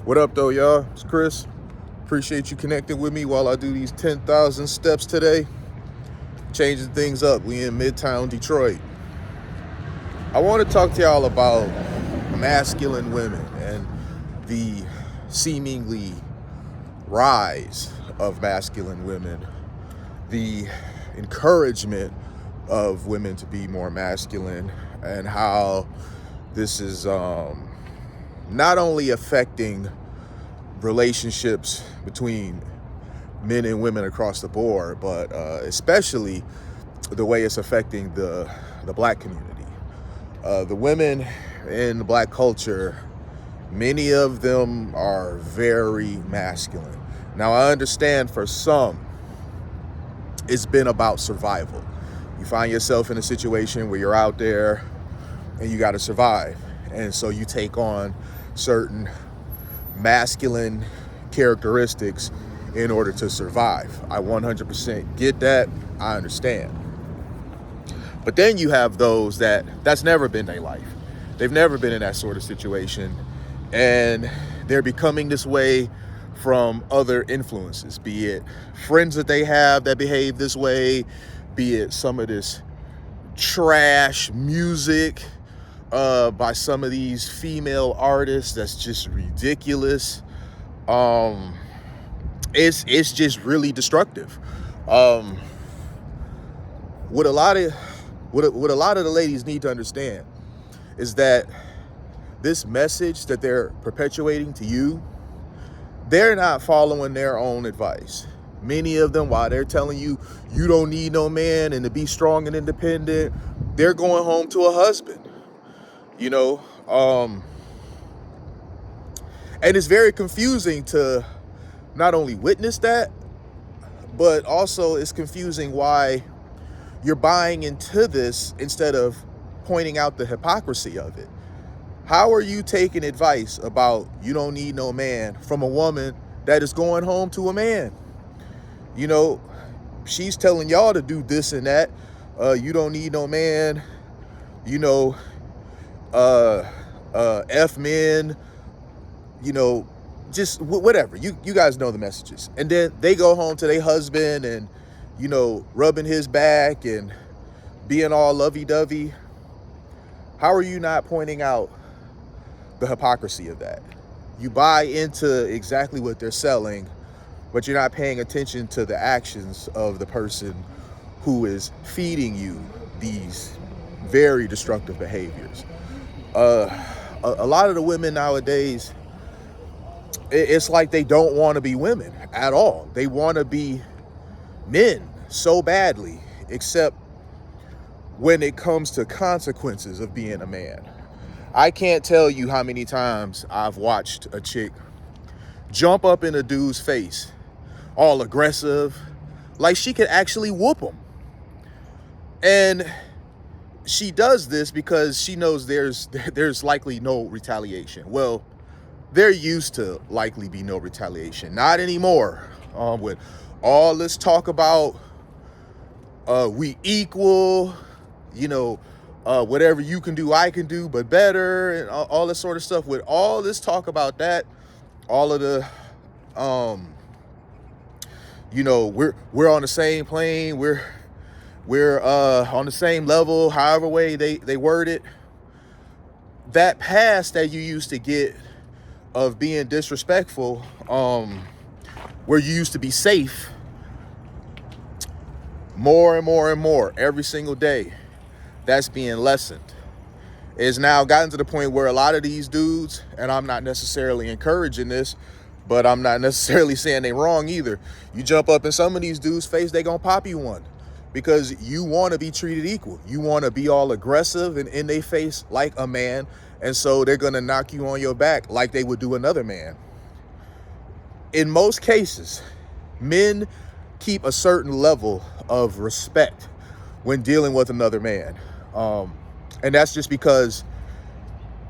What up, though, y'all? It's Chris. Appreciate you connecting with me while I do these 10,000 steps today. Changing things up. We in Midtown Detroit. I want to talk to y'all about masculine women and the seemingly rise of masculine women, the encouragement of women to be more masculine, and how this is not only affecting relationships between men and women across the board, but especially the way it's affecting the black community. The women in the black culture, many of them are very masculine. Now, I understand for some, it's been about survival. You find yourself in a situation where you're out there and you got to survive. And so you take on certain masculine characteristics in order to survive. I 100% get that. I understand. But then you have those that's never been their life. They've never been in that sort of situation. And they're becoming this way from other influences, be it friends that they have that behave this way, be it some of this trash music by some of these female artists that's just ridiculous. It's just really destructive. What a lot of the ladies need to understand is that this message that they're perpetuating to you, they're not following their own advice. Many of them, while they're telling you you don't need no man and to be strong and independent, they're going home to a husband. And it's very confusing to not only witness that, but also it's confusing why you're buying into this instead of pointing out the hypocrisy of it. How are you taking advice about you don't need no man from a woman that is going home to a man? She's telling y'all to do this and that. You don't need no man. F men. Just whatever. You guys know the messages. And then they go home to their husband and, rubbing his back and being all lovey-dovey. How are you not pointing out the hypocrisy of that? You buy into exactly what they're selling, but you're not paying attention to the actions of the person who is feeding you these very destructive behaviors. A lot of the women nowadays, it's like they don't want to be women at all. They want to be men so badly, except when it comes to consequences of being a man. I can't tell you how many times I've watched a chick jump up in a dude's face, all aggressive, like she could actually whoop him. And she does this because she knows there's likely no retaliation. Well, there used to likely be no retaliation. Not anymore. With all this talk about we equal, whatever you can do, I can do, but better, and all this sort of stuff. With all this talk about that, all of the, we're on the same plane, we're on the same level, however way they word it. That past that you used to get of being disrespectful, where you used to be safe, more and more and more every single day, that's being lessened. It's now gotten to the point where a lot of these dudes, and I'm not necessarily encouraging this, but I'm not necessarily saying they wrong either. You jump up in some of these dudes' face, they gonna pop you one because you want to be treated equal. You want to be all aggressive and in their face like a man, and so they're gonna knock you on your back like they would do another man. In most cases, men keep a certain level of respect when dealing with another man. And that's just because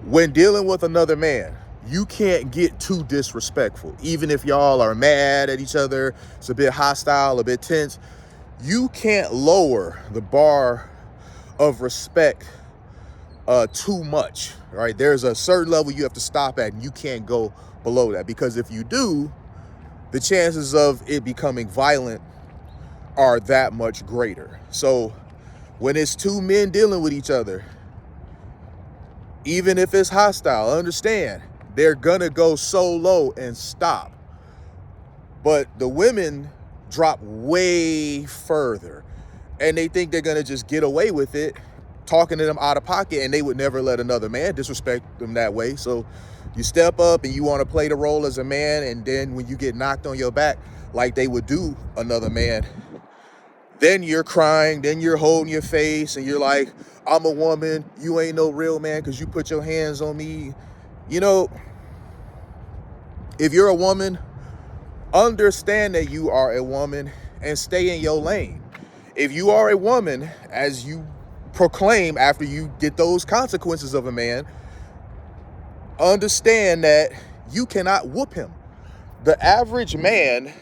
when dealing with another man, you can't get too disrespectful. Even if y'all are mad at each other, it's a bit hostile, a bit tense, you can't lower the bar of respect too much, right? There's a certain level you have to stop at, and you can't go below that, because if you do, the chances of it becoming violent are that much greater. So when it's two men dealing with each other, even if it's hostile, understand they're gonna go so low and stop. But the women drop way further, and they think they're gonna just get away with it, talking to them out of pocket, and they would never let another man disrespect them that way. So you step up and you want to play the role as a man, and then when you get knocked on your back like they would do another man, then you're crying, then you're holding your face, and you're like, I'm a woman, you ain't no real man because you put your hands on me. You know, if you're a woman, understand that you are a woman and stay in your lane. If you are a woman, as you proclaim after you get those consequences of a man, understand that you cannot whoop him. The average man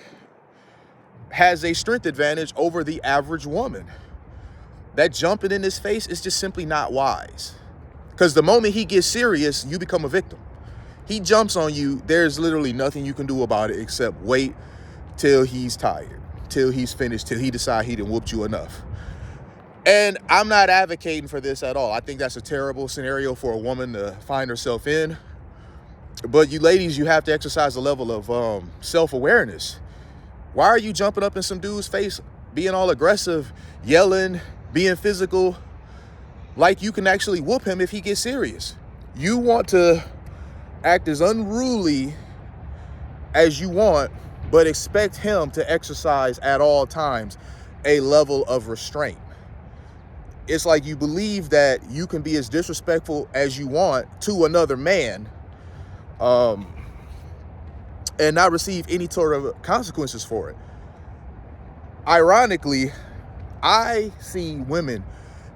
has a strength advantage over the average woman. That jumping in his face is just simply not wise. Because the moment he gets serious, you become a victim. He jumps on you, there's literally nothing you can do about it except wait till he's tired, till he's finished, till he decides he done whooped you enough. And I'm not advocating for this at all. I think that's a terrible scenario for a woman to find herself in. But you ladies, you have to exercise a level of self-awareness. Why are you jumping up in some dude's face, being all aggressive, yelling, being physical, like you can actually whoop him if he gets serious? You want to act as unruly as you want, but expect him to exercise at all times a level of restraint. It's like you believe that you can be as disrespectful as you want to another man, and not receive any sort of consequences for it. Ironically, I see women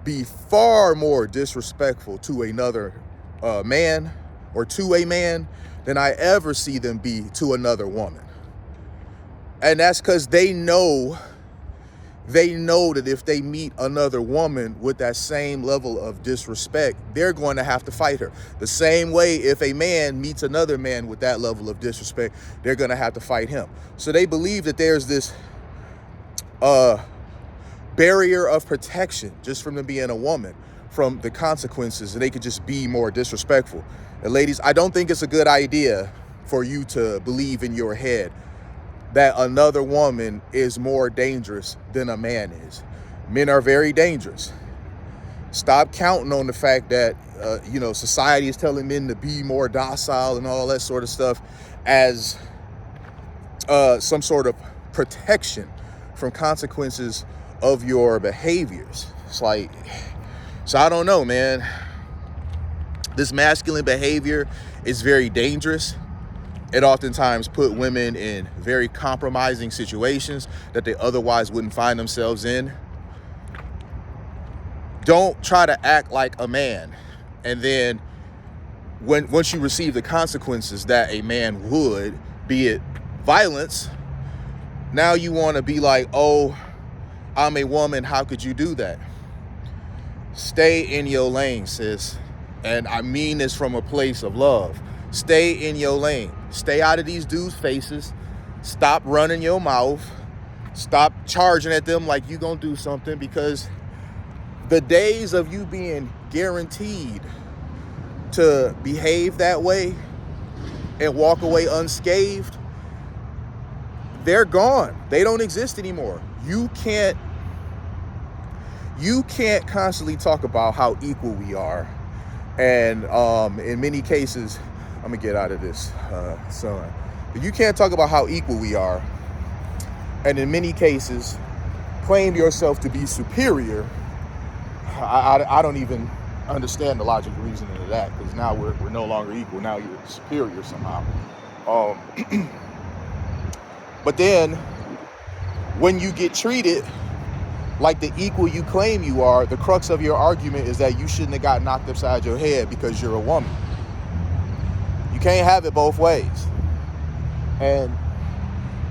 be far more disrespectful to another man or to a man than I ever see them be to another woman. And that's because they know that if they meet another woman with that same level of disrespect, they're going to have to fight her. The same way if a man meets another man with that level of disrespect, they're going to have to fight him. So they believe that there's this barrier of protection just from them being a woman, from the consequences, and they could just be more disrespectful. And ladies, I don't think it's a good idea for you to believe in your head that another woman is more dangerous than a man is. Men are very dangerous. Stop counting on the fact that, society is telling men to be more docile and all that sort of stuff as some sort of protection from consequences of your behaviors. It's like, so I don't know, man. This masculine behavior is very dangerous. It oftentimes put women in very compromising situations that they otherwise wouldn't find themselves in. Don't try to act like a man, and then once you receive the consequences that a man would, be it violence, now you want to be like, oh, I'm a woman, how could you do that? Stay in your lane, sis. And I mean this from a place of love. Stay in your lane. Stay out of these dudes' faces. Stop running your mouth. Stop charging at them like you gonna do something, because the days of you being guaranteed to behave that way and walk away unscathed, they're gone. They don't exist anymore. You can't constantly talk about how equal we are. And in many cases, I'm gonna get out of this, son. But you can't talk about how equal we are, and in many cases, claim yourself to be superior. I don't even understand the logical reasoning of that, because now we're no longer equal. Now you're superior somehow. But then, when you get treated like the equal you claim you are, the crux of your argument is that you shouldn't have got knocked upside your head because you're a woman. You can't have it both ways. And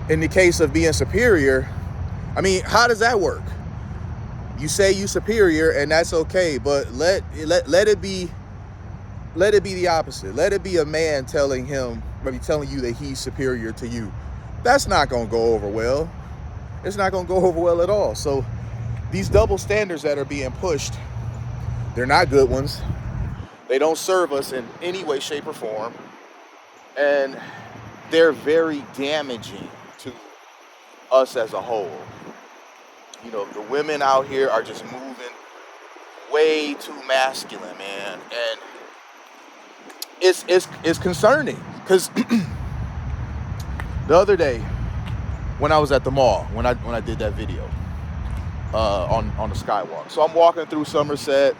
in the case of being superior, I mean, how does that work? You say you superior, and that's okay, but let it be the opposite. Let it be a man telling you that he's superior to you. That's not gonna go over well. It's not gonna go over well at all. So these double standards that are being pushed, they're not good ones. They don't serve us in any way, shape, or form. And they're very damaging to us as a whole. You know, the women out here are just moving way too masculine, man. And it's concerning, because the other day when I was at the mall, when I did that video on the Skywalk. So I'm walking through Somerset.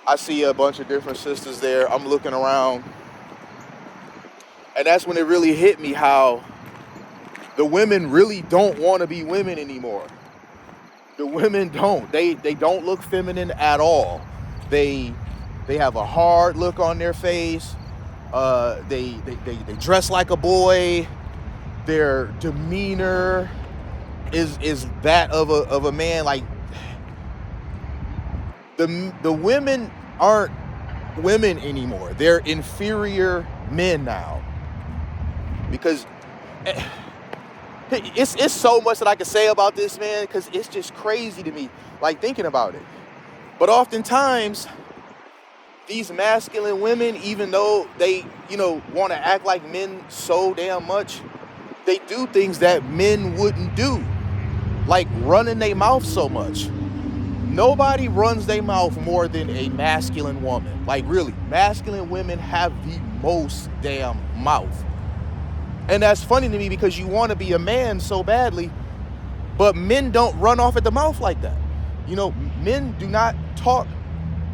I see a bunch of different sisters there. I'm looking around. And that's when it really hit me how the women really don't want to be women anymore. The women don't. They don't look feminine at all. They have a hard look on their face. They dress like a boy. Their demeanor is that of a man. Like, the women aren't women anymore. They're inferior men now. Because it's so much that I can say about this, man, because it's just crazy to me, like, thinking about it. But oftentimes, these masculine women, even though they, want to act like men so damn much, they do things that men wouldn't do, like running their mouth so much. Nobody runs their mouth more than a masculine woman. Like, really, masculine women have the most damn mouth. And that's funny to me, because you want to be a man so badly, but men don't run off at the mouth like that. Men do not talk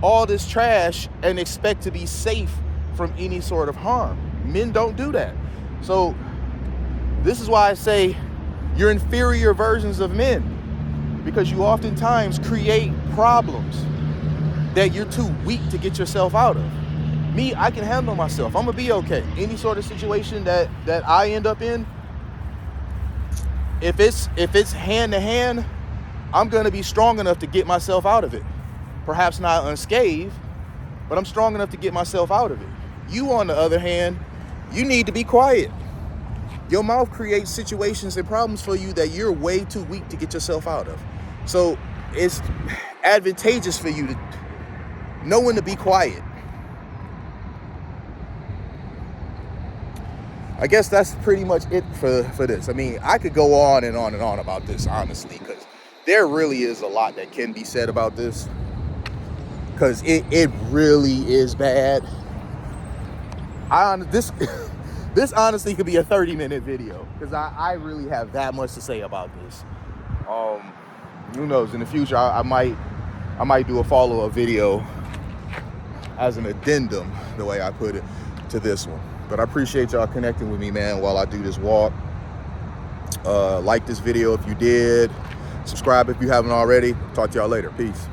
all this trash and expect to be safe from any sort of harm. Men don't do that. So this is why I say you're inferior versions of men, because you oftentimes create problems that you're too weak to get yourself out of. Me, I can handle myself. I'm gonna be okay. Any sort of situation that I end up in, if it's hand to hand, I'm gonna be strong enough to get myself out of it. Perhaps not unscathed, but I'm strong enough to get myself out of it. You, on the other hand, you need to be quiet. Your mouth creates situations and problems for you that you're way too weak to get yourself out of. So it's advantageous for you to know when to be quiet. I guess that's pretty much it for this. I mean, I could go on and on and on about this, honestly, because there really is a lot that can be said about this, because it really is bad. This honestly could be a 30-minute video, because I really have that much to say about this. Who knows, in the future I might do a follow-up video as an addendum, the way I put it, to this one. But I appreciate y'all connecting with me, man, while I do this walk. Like this video if you did. Subscribe if you haven't already. Talk to y'all later. Peace.